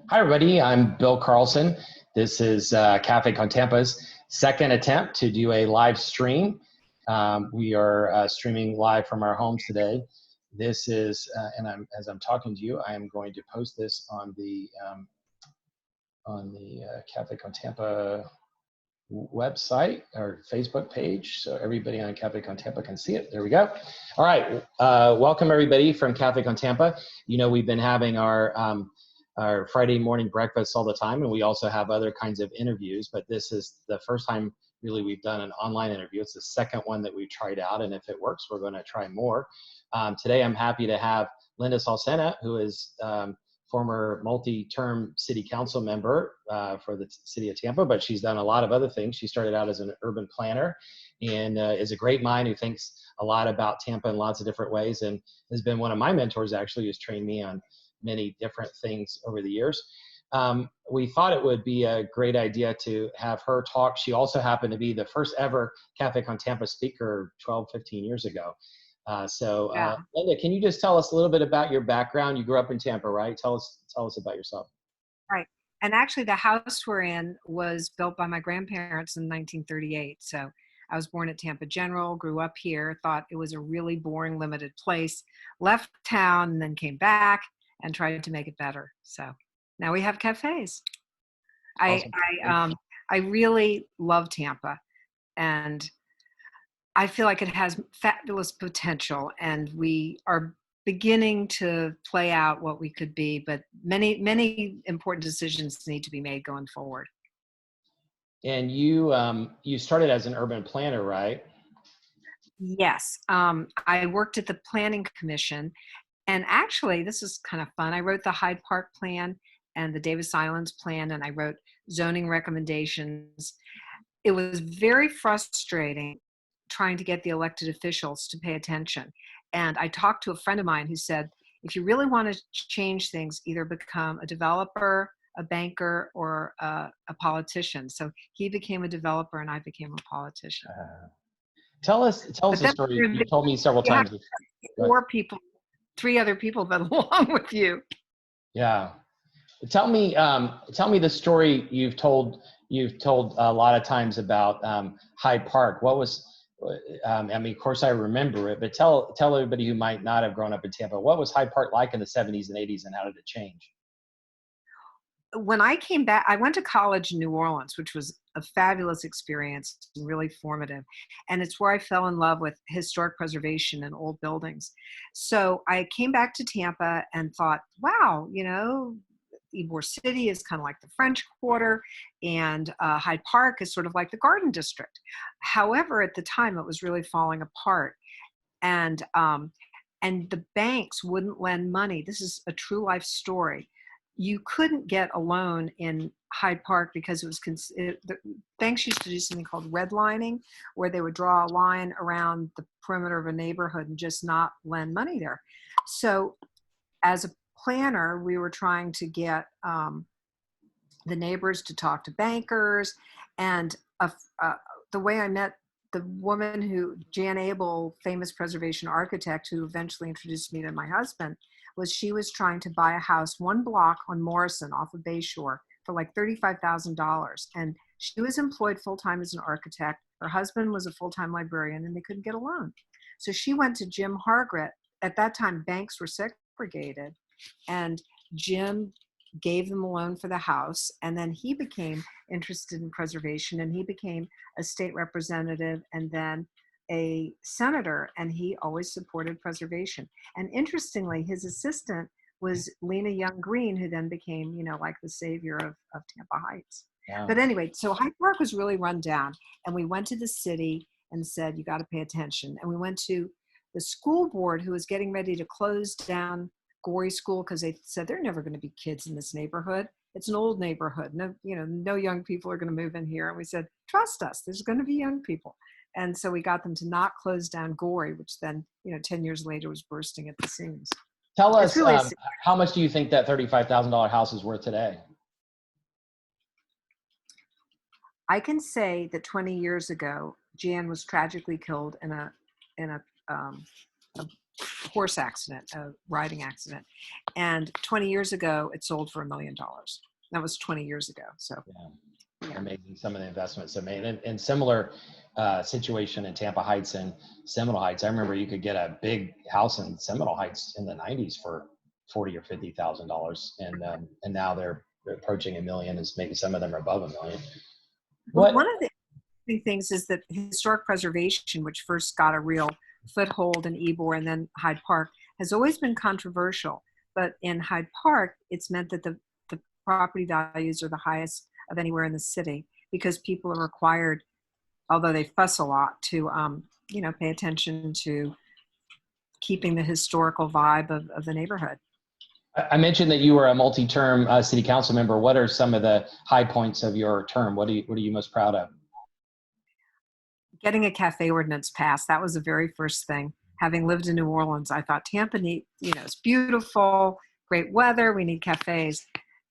Hi, everybody. I'm Bill Carlson. This is Café con Tampa's second attempt to do a live stream. We are streaming live from our homes today. This is, as I'm talking to you, I am going to post this on the Café con Tampa website or Facebook page, so everybody on Café con Tampa can see it. There we go. All right, welcome everybody from Café con Tampa. You know, we've been having our Friday morning breakfast all the time, and we also have other kinds of interviews, but this is the first time really we've done an online interview. It's the second one that we've tried out, and if it works, we're going to try more. Today I'm happy to have Linda Saul-Sena, who is former multi-term city council member for the city of Tampa, but she's done a lot of other things. She started out as an urban planner and is a great mind who thinks a lot about Tampa in lots of different ways, and has been one of my mentors, actually, who's trained me on many different things over the years. We thought it would be a great idea to have her talk. She also happened to be the first ever Café con Tampa speaker 12, 15 years ago. Linda, can you just tell us a little bit about your background? You grew up in Tampa, right? Tell us about yourself. Right. And actually the house we're in was built by my grandparents in 1938. So I was born at Tampa General, grew up here, thought it was a really boring, limited place, left town, and then came back and tried to make it better. So now we have cafes. Awesome. I really love Tampa, and I feel like it has fabulous potential, and we are beginning to play out what we could be, but many important decisions need to be made going forward. And you started as an urban planner, right? Yes. I worked at the Planning Commission, and actually this is kind of fun. I wrote the Hyde Park plan and the Davis Islands plan, and I wrote zoning recommendations. It was very frustrating trying to get the elected officials to pay attention. And I talked to a friend of mine who said, if you really want to change things, either become a developer, a banker, or a politician. So he became a developer and I became a politician. Tell us the story. You told me several times. Three other people that along with you. Yeah. Tell me the story you've told a lot of times about Hyde Park. What was, I mean, of course I remember it, but tell everybody who might not have grown up in Tampa, what was Hyde Park like in the 70s and 80s, and how did it change? When I came back, I went to college in New Orleans, which was a fabulous experience and really formative. And it's where I fell in love with historic preservation and old buildings. So I came back to Tampa and thought, wow, you know, Ybor City is kind of like the French Quarter, and Hyde Park is sort of like the Garden District. However, at the time, it was really falling apart, and the banks wouldn't lend money. This is a true life story. You couldn't get a loan in Hyde Park because it was the banks used to do something called redlining, where they would draw a line around the perimeter of a neighborhood and just not lend money there. So, as a planner, we were trying to get the neighbors to talk to bankers, and the way I met the woman Jan Abel, famous preservation architect, who eventually introduced me to my husband, was she was trying to buy a house 1 block on Morrison off of Bayshore for like $35,000, and she was employed full-time as an architect. Her husband was a full-time librarian, and they couldn't get a loan. So she went to Jim Hargret. At that time, banks were segregated, and Jim gave them a loan for the house, and then he became interested in preservation, and he became a state representative and then a senator, and he always supported preservation. And interestingly, his assistant was Lena Young Green, who then became, you know, like the savior of Tampa Heights. Yeah. But anyway, so Hyde Park was really run down, and we went to the city and said, you got to pay attention. And we went to the school board, who was getting ready to close down Gorey School because they said there are never going to be kids in this neighborhood. It's an old neighborhood. No young people are going to move in here. And we said, trust us, there's going to be young people. And so we got them to not close down Gorey, which then, 10 years later was bursting at the seams. Tell us, really how much do you think that $35,000 house is worth today? I can say that 20 years ago, Jan was tragically killed in a horse accident, a riding accident. And 20 years ago, it sold for $1 million. That was 20 years ago. So yeah. Amazing, some of the investments they made. And similar situation in Tampa Heights and Seminole Heights. I remember you could get a big house in Seminole Heights in the 90s for $40,000 or $50,000, and now they're approaching $1 million. As maybe some of them are above $1 million. Well, one of the interesting things is that historic preservation, which first got a real foothold in Ybor and then Hyde Park, has always been controversial. But in Hyde Park, it's meant that the property values are the highest of anywhere in the city, because people are required, although they fuss a lot, to pay attention to keeping the historical vibe of the neighborhood. I mentioned that you were a multi-term city council member. What are some of the high points of your term? What are you most proud of? Getting a Café ordinance passed. That was the very first thing. Having lived in New Orleans, I thought Tampa it's beautiful, great weather, we need cafes.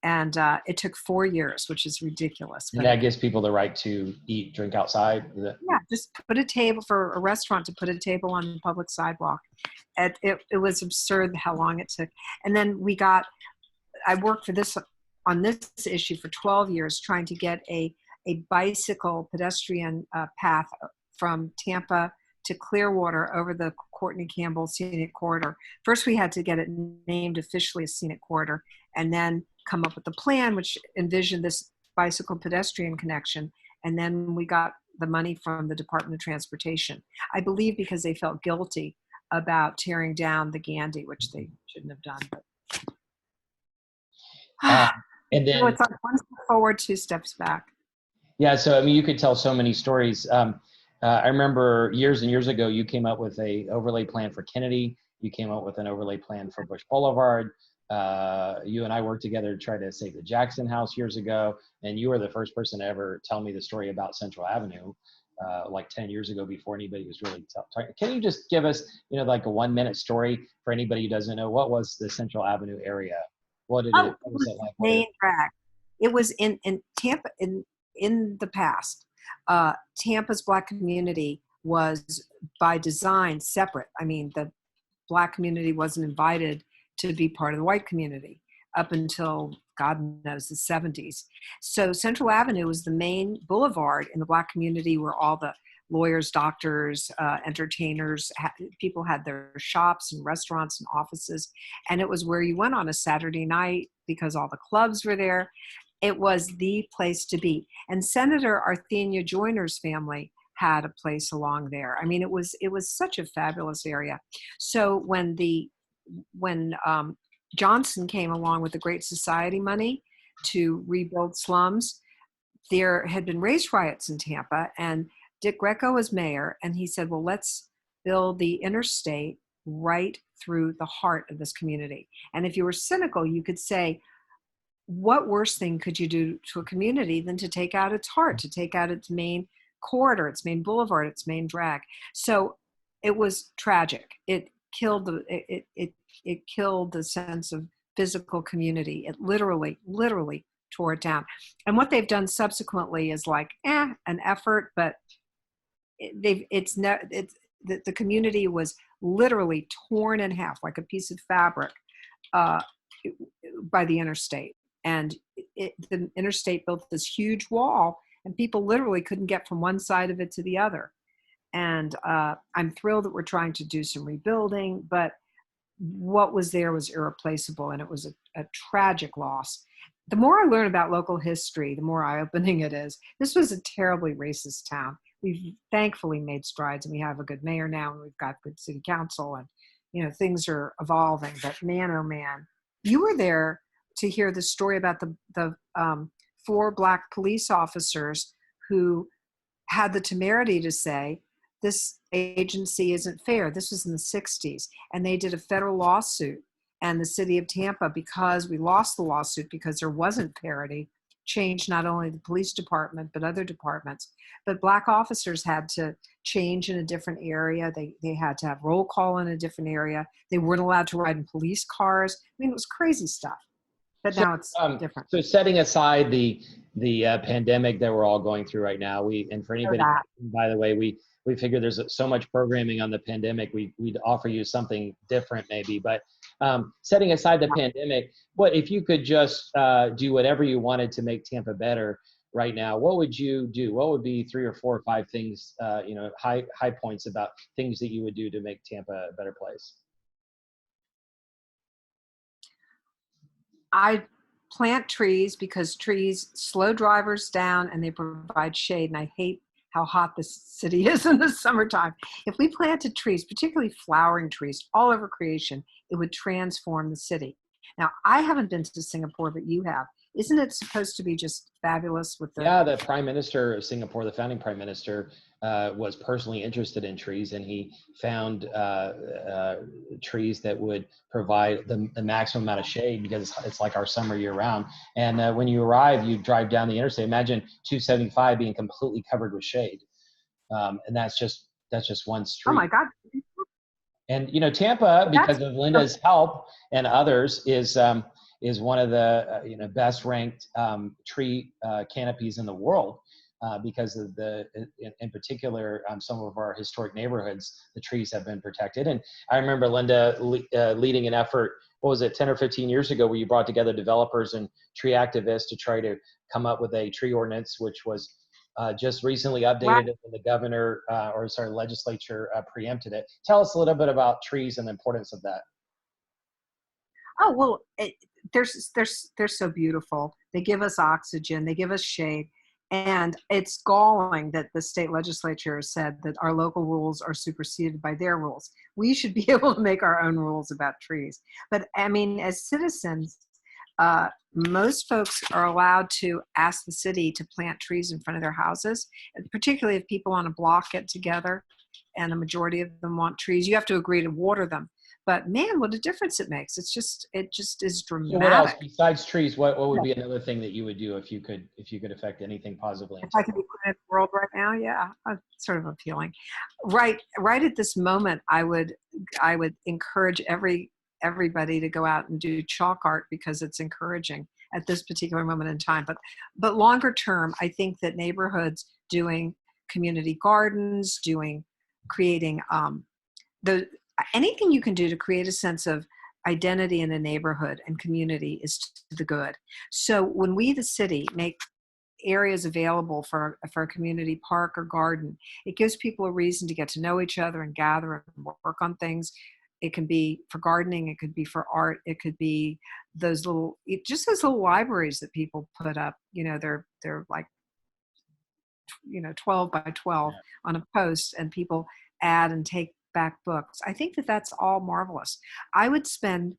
And it took 4 years, which is ridiculous. And that gives people the right to eat, drink outside? Yeah, just put a table for a restaurant to put a table on the public sidewalk. It was absurd how long it took. And then I worked on this issue for 12 years, trying to get a bicycle pedestrian path from Tampa to Clearwater over the Courtney Campbell Scenic Corridor. First, we had to get it named officially a scenic corridor, and then come up with a plan which envisioned this bicycle pedestrian connection. And then we got the money from the Department of Transportation. I believe because they felt guilty about tearing down the Gandy, which they shouldn't have done. But and then so it's like 1 step forward, 2 steps back. Yeah, so I mean, you could tell so many stories. I remember years and years ago, you came up with a overlay plan for Kennedy. You came up with an overlay plan for Bush Boulevard. You and I worked together to try to save the Jackson House years ago, and you were the first person to ever tell me the story about Central Avenue, like 10 years ago, before anybody was really talking. Can you just give us, like a 1-minute story for anybody who doesn't know, what was the Central Avenue area? What was it like? Main drag. It was in Tampa in the past. Tampa's Black community was by design separate. I mean, the Black community wasn't invited to be part of the white community up until, God knows, the 70s. So Central Avenue was the main boulevard in the Black community where all the lawyers, doctors, entertainers, people had their shops and restaurants and offices. And it was where you went on a Saturday night because all the clubs were there. It was the place to be. And Senator Arthenia Joyner's family had a place along there. I mean, it was such a fabulous area. So when Johnson came along with the Great Society money to rebuild slums, there had been race riots in Tampa, and Dick Greco was mayor, and he said, well, let's build the interstate right through the heart of this community. And if you were cynical, you could say, what worse thing could you do to a community than to take out its heart, to take out its main corridor, its main boulevard, its main drag? So it was tragic. It killed it killed the sense of physical community. It literally tore it down. And what they've done subsequently is like an effort, but the community was literally torn in half like a piece of fabric by the interstate. And the interstate built this huge wall, and people literally couldn't get from one side of it to the other. And I'm thrilled that we're trying to do some rebuilding, but what was there was irreplaceable, and it was a tragic loss. The more I learn about local history, the more eye-opening it is. This was a terribly racist town. We've thankfully made strides, and we have a good mayor now, and we've got good city council, and things are evolving. But man, oh man, you were there to hear the story about the 4 Black police officers who had the temerity to say, this agency isn't fair. This was in the 60s. And they did a federal lawsuit. And the city of Tampa, because we lost the lawsuit because there wasn't parity, changed not only the police department, but other departments. But Black officers had to change in a different area. They had to have roll call in a different area. They weren't allowed to ride in police cars. I mean, it was crazy stuff. But now it's different. So setting aside the pandemic that we're all going through right now, and for anybody, by the way, we figured there's so much programming on the pandemic, we'd offer you something different maybe. But setting aside the pandemic, what if you could just do whatever you wanted to make Tampa better right now, what would you do? What would be 3 or 4 or 5 things, high points about things that you would do to make Tampa a better place? I plant trees because trees slow drivers down and they provide shade. And I hate how hot this city is in the summertime. If we planted trees, particularly flowering trees, all over creation, it would transform the city. Now, I haven't been to Singapore, but you have. Isn't it supposed to be just fabulous with the... Yeah, the Prime Minister of Singapore, the founding Prime Minister, was personally interested in trees, and he found trees that would provide the maximum amount of shade, because it's like our summer year round. And when you arrive, you drive down the interstate. Imagine 275 being completely covered with shade, and that's just one street. Oh my God. And Tampa, because of Linda's help and others, is one of the best ranked tree canopies in the world, because of in particular, some of our historic neighborhoods, the trees have been protected. And I remember Linda leading an effort, what was it, 10 or 15 years ago, where you brought together developers and tree activists to try to come up with a tree ordinance, which was just recently updated, and the governor, legislature preempted it. Tell us a little bit about trees and the importance of that. Oh, well, they're so beautiful. They give us oxygen, they give us shade. And it's galling that the state legislature said that our local rules are superseded by their rules. We should be able to make our own rules about trees. But I mean, as citizens, most folks are allowed to ask the city to plant trees in front of their houses, particularly if people on a block get together and the majority of them want trees. You have to agree to water them. But man, what a difference it makes. It just is dramatic. So what else besides trees? What would be another thing that you would do if you could affect anything positively? If I could be put in the world right now, yeah, sort of appealing. Right at this moment, I would encourage everybody to go out and do chalk art, because it's encouraging at this particular moment in time. But longer term, I think that neighborhoods doing community gardens, creating anything you can do to create a sense of identity in a neighborhood and community is to the good. So when we, the city, make areas available for a community park or garden, it gives people a reason to get to know each other and gather and work on things. It can be for gardening, it could be for art, it could be those little libraries that people put up. They're like 12 by 12 on a post, and people add and take back books. I think that that's all marvelous. I would spend,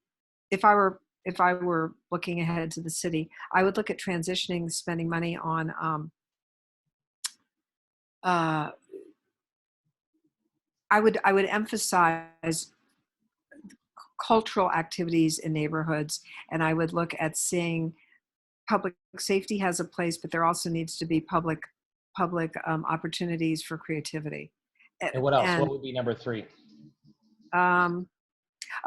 if I were looking ahead to the city, I would look at spending money on I would emphasize cultural activities in neighborhoods, and I would look at seeing public safety has a place, but there also needs to be public opportunities for creativity. And what else? What would be number 3?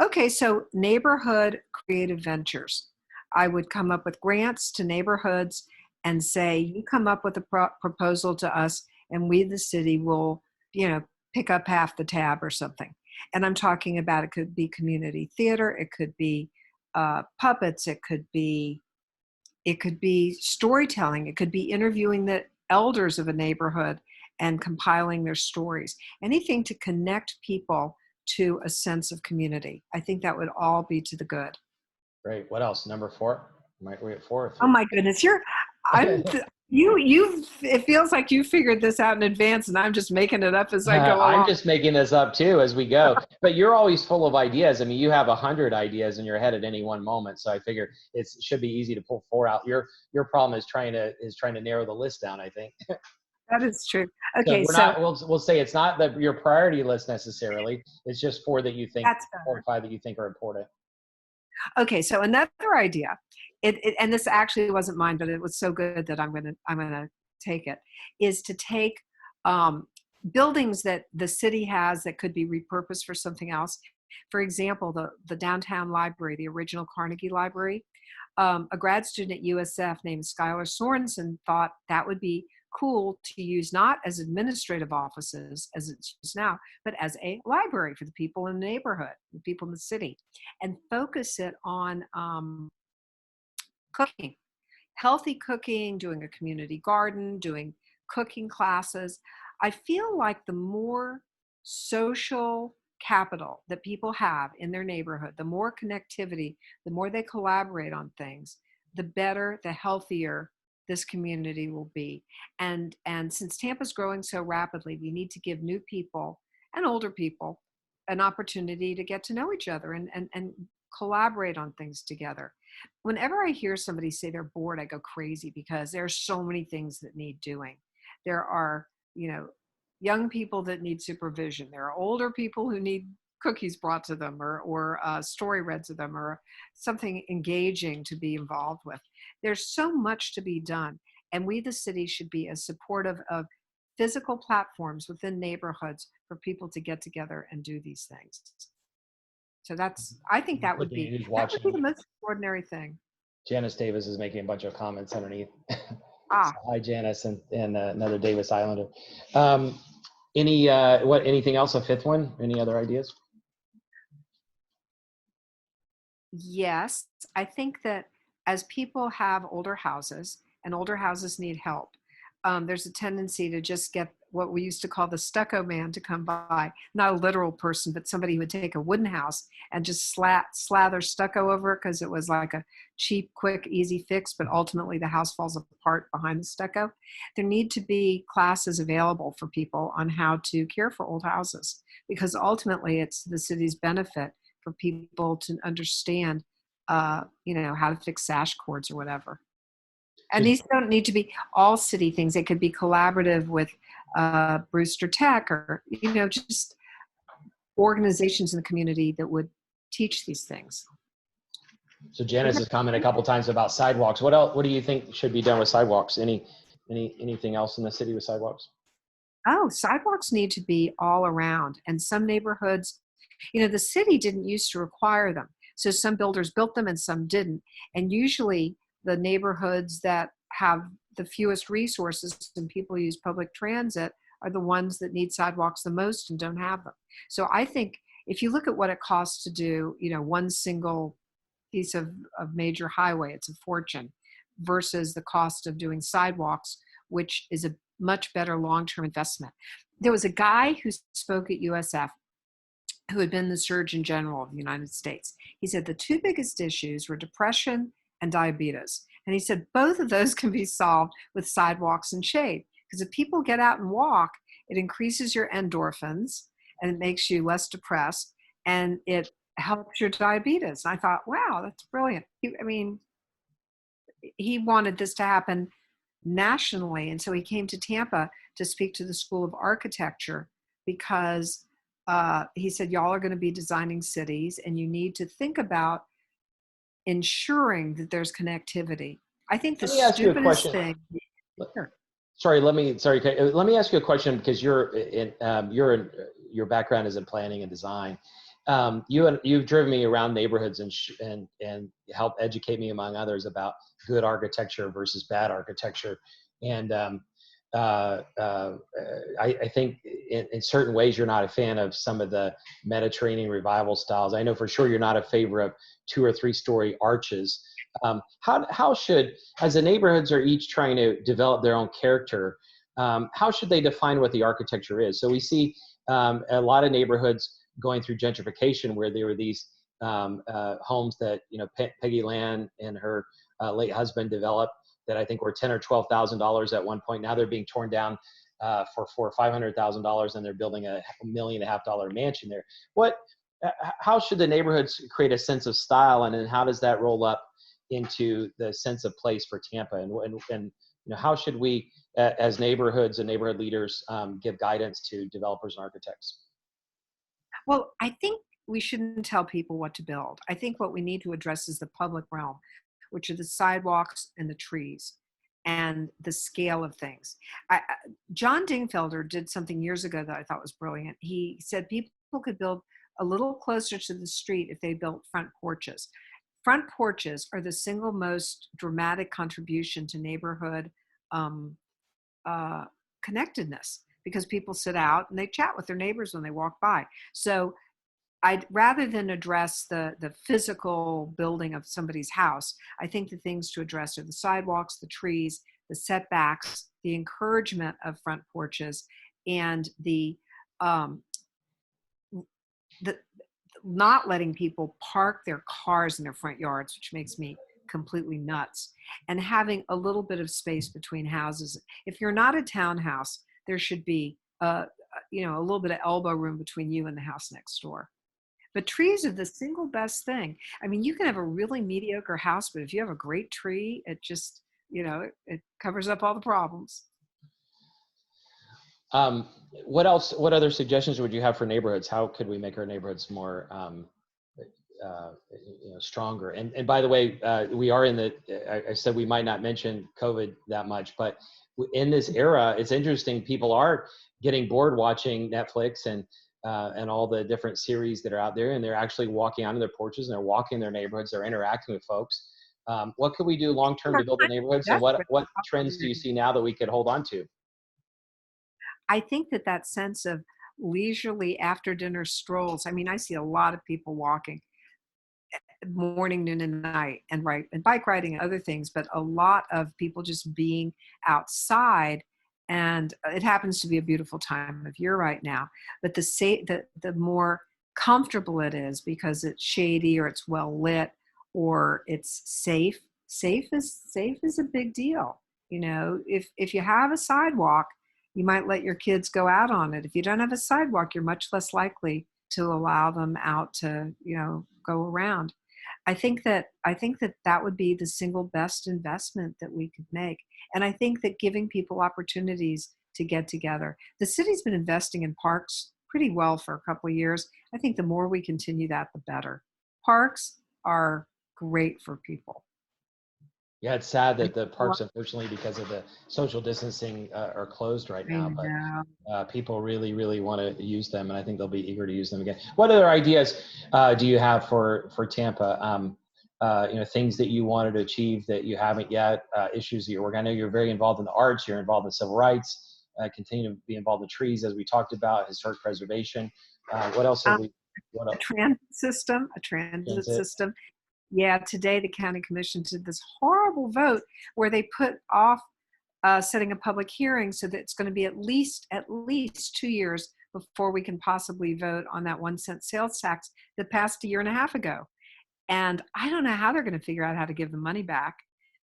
Okay, so neighborhood creative ventures. I would come up with grants to neighborhoods and say, you come up with a proposal to us, and we, the city, will, pick up half the tab or something. And I'm talking about, it could be community theater, it could be puppets, it could be storytelling, it could be interviewing the elders of a neighborhood and compiling their stories. Anything to connect people to a sense of community. I think that would all be to the good. Great. What else? Number 4? Might we at 4 or 3? Oh my goodness, it feels like you figured this out in advance, and I'm just making it up as I go along. I'm just making this up too as we go. But you're always full of ideas. I mean, you have 100 ideas in your head at any one moment. So I figure it should be easy to pull 4 out. Your problem is trying to narrow the list down, I think. That is true. Okay, we'll say it's not your priority list necessarily. It's just 4 that you think, 4 or 5 that you think are important. Okay, so another idea, and this actually wasn't mine, but it was so good that I'm gonna take it, is to take buildings that the city has that could be repurposed for something else. For example, the downtown library, the original Carnegie Library. A grad student at USF named Skylar Sorensen thought that would be cool to use not as administrative offices as it's used now, but as a library for the people in the neighborhood, the people in the city, and focus it on cooking, healthy cooking, doing a community garden, doing cooking classes. I feel like the more social capital that people have in their neighborhood, the more connectivity, the more they collaborate on things, the better, the healthier this community will be. And since Tampa's growing so rapidly, we need to give new people and older people an opportunity to get to know each other and collaborate on things together. Whenever I hear somebody say they're bored, I go crazy because there are so many things that need doing. There are, young people that need supervision. There are older people who need cookies brought to them or a story read to them or something engaging to be involved with. There's so much to be done. And we, the city, should be as supportive of physical platforms within neighborhoods for people to get together and do these things. So I think that would be the most extraordinary thing. Janice Davis is making a bunch of comments underneath. Ah. So hi, Janice, and another Davis Islander. Anything else? A fifth one? Any other ideas? Yes, I think that as people have older houses and older houses need help, there's a tendency to just get what we used to call the stucco man to come by, not a literal person, but somebody who would take a wooden house and just slather stucco over it because it was like a cheap, quick, easy fix, but ultimately the house falls apart behind the stucco. There need to be classes available for people on how to care for old houses because ultimately it's the city's benefit for people to understand, how to fix sash cords or whatever. And these don't need to be all city things. It could be collaborative with Brewster Tech or, just organizations in the community that would teach these things. So Janice has commented a couple times about sidewalks. What else? What do you think should be done with sidewalks? Anything else in the city with sidewalks? Oh, sidewalks need to be all around. And some neighborhoods, the city didn't used to require them. So some builders built them and some didn't. And usually the neighborhoods that have the fewest resources and people use public transit are the ones that need sidewalks the most and don't have them. So I think if you look at what it costs to do, one single piece of major highway, it's a fortune versus the cost of doing sidewalks, which is a much better long-term investment. There was a guy who spoke at USF who had been the Surgeon General of the United States. He said the two biggest issues were depression and diabetes. And he said both of those can be solved with sidewalks and shade. Because if people get out and walk, it increases your endorphins and it makes you less depressed and it helps your diabetes. And I thought, wow, that's brilliant. He wanted this to happen nationally. And so he came to Tampa to speak to the School of Architecture because he said, y'all are going to be designing cities and you need to think about ensuring that there's connectivity. I think the stupidest thing. Sorry, let me ask you a question because your background is in planning and design. You've driven me around neighborhoods and helped educate me, among others, about good architecture versus bad architecture. And I think in certain ways you're not a fan of some of the Mediterranean revival styles. I know for sure you're not a favor of 2 or 3 story arches. How should, as the neighborhoods are each trying to develop their own character, how should they define what the architecture is? So we see a lot of neighborhoods going through gentrification where there were these homes that Peggy Land and her late husband developed that I think were $10,000 or $12,000 at one point. Now they're being torn down for $400,000 or $500,000, and they're building a $1.5 million mansion there. How should the neighborhoods create a sense of style, and then how does that roll up into the sense of place for Tampa? And how should we, as neighborhoods and neighborhood leaders, give guidance to developers and architects? Well, I think we shouldn't tell people what to build. I think what we need to address is the public realm, which are the sidewalks and the trees and the scale of things. John Dingfelder did something years ago that I thought was brilliant. He said people could build a little closer to the street if they built front porches. Front porches are the single most dramatic contribution to neighborhood connectedness, because people sit out and they chat with their neighbors when they walk by. So I'd rather than address the physical building of somebody's house, I think the things to address are the sidewalks, the trees, the setbacks, the encouragement of front porches, and um, the not letting people park their cars in their front yards, which makes me completely nuts, and having a little bit of space between houses. If you're not a townhouse, there should be a little bit of elbow room between you and the house next door. But trees are the single best thing. I mean, you can have a really mediocre house, but if you have a great tree, it just, it covers up all the problems. What else? What other suggestions would you have for neighborhoods? How could we make our neighborhoods more, stronger? And by the way, we are in the. I said we might not mention COVID that much, but in this era, it's interesting. People are getting bored watching Netflix and all the different series that are out there, and they're actually walking onto their porches and they're walking their neighborhoods. They're interacting with folks. What could we do long term to build the neighborhoods, and what trends do you see now that we could hold on to? I think that sense of leisurely after dinner strolls. I mean, I see a lot of people walking morning, noon, and night, and bike riding and other things, but a lot of people just being outside. And it happens to be a beautiful time of year right now. But the more comfortable it is because it's shady or it's well lit or it's safe. Safe is a big deal. If you have a sidewalk, you might let your kids go out on it. If you don't have a sidewalk, you're much less likely to allow them out to, go around. I think that would be the single best investment that we could make. And I think that giving people opportunities to get together. The city's been investing in parks pretty well for a couple of years. I think the more we continue that, the better. Parks are great for people. Yeah, it's sad that the parks, unfortunately, because of the social distancing, are closed right now. But people really, really want to use them, and I think they'll be eager to use them again. What other ideas do you have for Tampa? Things that you wanted to achieve that you haven't yet. Issues that you're working. I know you're very involved in the arts. You're involved in civil rights. Continue to be involved in trees, as we talked about, historic preservation. What else have we? A transit system. Yeah, today the county commission did this horrible vote where they put off setting a public hearing, so that it's going to be at least 2 years before we can possibly vote on that 1 cent sales tax that passed a year and a half ago. And I don't know how they're going to figure out how to give the money back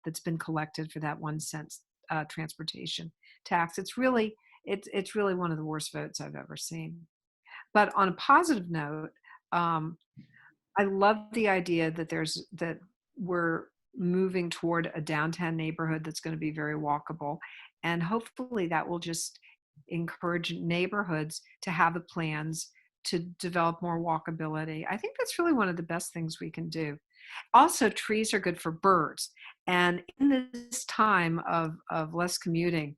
that's been collected for that 1 cent transportation tax. It's really one of the worst votes I've ever seen. But on a positive note, I love the idea that we're moving toward a downtown neighborhood that's going to be very walkable. And hopefully that will just encourage neighborhoods to have the plans to develop more walkability. I think that's really one of the best things we can do. Also, trees are good for birds. And in this time of less commuting,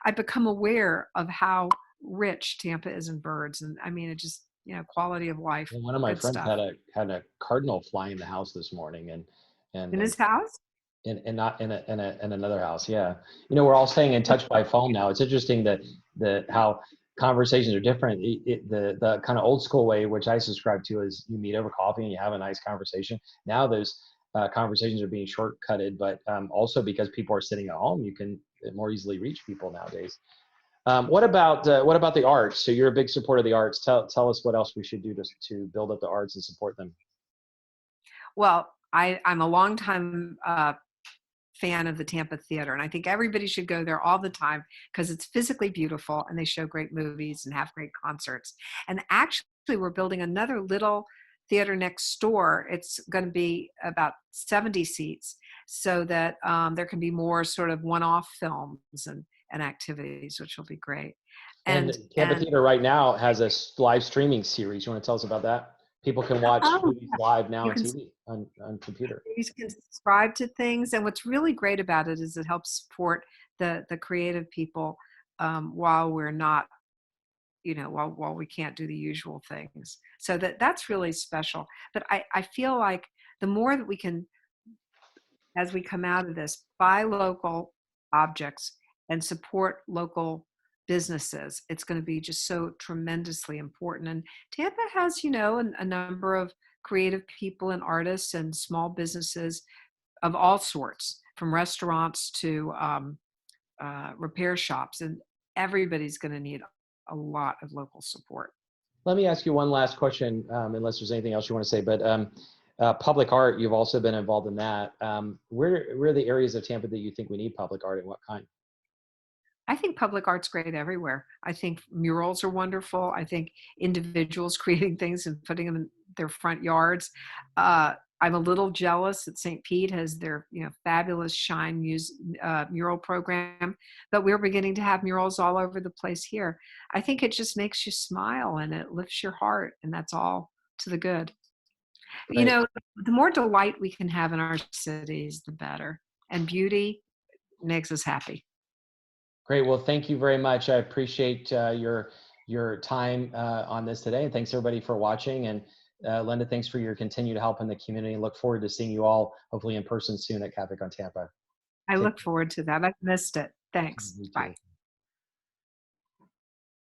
I've become aware of how rich Tampa is in birds. And I mean, it just, quality of life. One of my friends had a cardinal fly in the house this morning, and in his house, and not in another house. Yeah, we're all staying in touch by phone now. It's interesting that how conversations are different. The kind of old school way, which I subscribe to, is you meet over coffee and you have a nice conversation. Now those conversations are being shortcutted, but also because people are sitting at home, you can more easily reach people nowadays. What about the arts? So you're a big supporter of the arts. Tell us what else we should do to build up the arts and support them. Well, I'm a longtime fan of the Tampa Theater, and I think everybody should go there all the time because it's physically beautiful and they show great movies and have great concerts. And actually, we're building another little theater next door. It's going to be about 70 seats, so that there can be more sort of one-off films and activities, which will be great. And Tampa Theater right now has a live streaming series. You want to tell us about that? People can watch movies live now on TV, on computer. You can subscribe to things, and what's really great about it is it helps support the creative people while we're not, while we can't do the usual things. So that's really special. But I feel like the more that we can, as we come out of this, buy local objects and support local businesses. It's going to be just so tremendously important. And Tampa has, a number of creative people and artists and small businesses of all sorts, from restaurants to repair shops, and everybody's going to need a lot of local support. Let me ask you one last question, unless there's anything else you want to say, but public art, you've also been involved in that. Where are the areas of Tampa that you think we need public art, and what kind? I think public art's great everywhere. I think murals are wonderful. I think individuals creating things and putting them in their front yards. I'm a little jealous that St. Pete has their, fabulous Shine mural program, but we're beginning to have murals all over the place here. I think it just makes you smile and it lifts your heart, and that's all to the good. Great. The more delight we can have in our cities, the better. And beauty makes us happy. Great. Well, thank you very much. I appreciate your time on this today. And thanks everybody for watching. And Linda, thanks for your continued help in the community. Look forward to seeing you all hopefully in person soon at Café on Tampa. I look forward to that. I've missed it. Thanks. Bye.